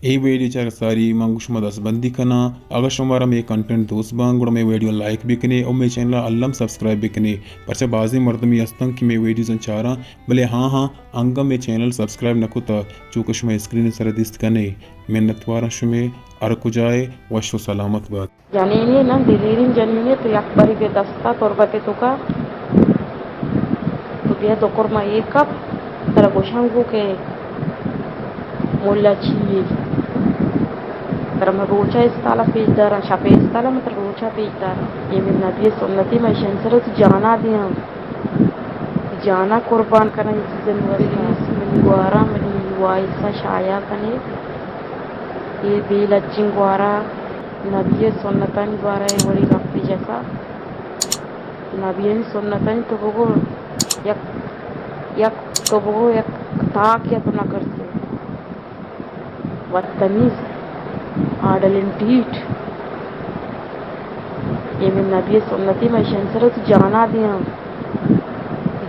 ای video چاہ ساری مانگو شما دست بندی کنا اگر شما را میں کنٹینٹ دوست بان گوڑا میں ویڈیو لائک بکنے اور میں چینل علم سبسکرائب بکنے پرچہ بعضی مردمی ہستن کہ میں ویڈیوز چارا بلے ہاں انگا میں چینل سبسکرائب نکو تا چونکہ شما اسکرین سر دست کنے منتوارا شما ارکو جائے وشو سلامت بات جنینی نن دلیرین جنینی تو یک باری به دستا تربت تو کا تو بیا دکر ما یک کپ تر گوشنگو که مولا چی تر ما روچا استالا پیش دارن شپه استالا ما تر روچا پیش دارن یہ من نبی سنتی میں شنسرت جانا دیا جانا قربان کرنا یہ چیزیں من گوارا من وائسا شایا کنے یہ بیل اچین گوارا نبی سنتانی گوارا ہے وڑی رفتی جیسا نبی سنتانی تو بگو یک تو بگو یک تاک یا تو نہ کرتے بدتمیز آڈلن ٹیٹ یہ من نبی سنتی میں شنسرت جانا دیا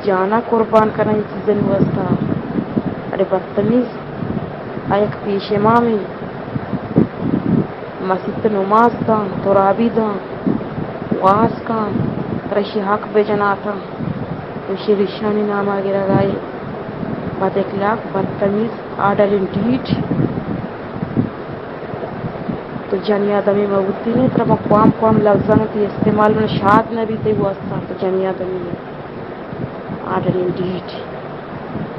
جانا قربان کرنا یہ چیزیں واسطہ ارے بدتمیز ایک پیش امامی مسجد نماز دان ترابی دان واس کان رشی حق بجناتا رشی رشانی نام آگے رگائی بد اخلاق بدتمیز آڈر انڈیٹ تو جنی آدمی موتی نہیں تر قوام لفظاں تی استعمال میں شاد نبی تے واسطہ تو جنی آدمی آڈر انڈیٹ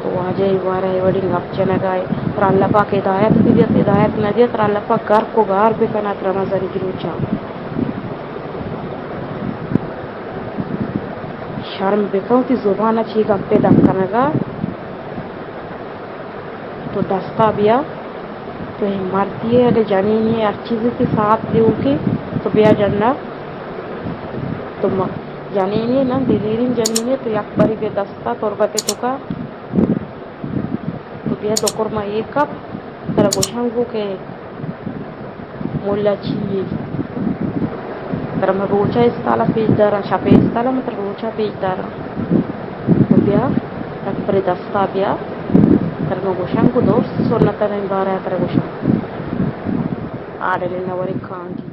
تو واجہ وارہ وڑی گپ چنگائے تر اللہ پاک ہدایت دیت ہدایت نہ دیت تر اللہ پاک گھر کو گار بکنا تر رمضان گروچا شرم بکوں تی زبان اچھی گپے دکنگا تو دستا بیا تو ہی مرتی ہے اگر جنینی ہے ہر چیز کے ساتھ دیو کے تو بیا جنہ تو جنینی نا دلیرین جنینی تو یک باری به دستا تربت تو کا تو بیا دکر ما یک کپ تر گوشنگو که مولا چی تر ما روچا استالا پیش دارن شپه استالا ما تر روچا پیش دارن تو بیا یک باری دستا بیا تر ما گوشنگو دوست سنتا نیم بارا تر گوشنگو آڈلی نواری کانگی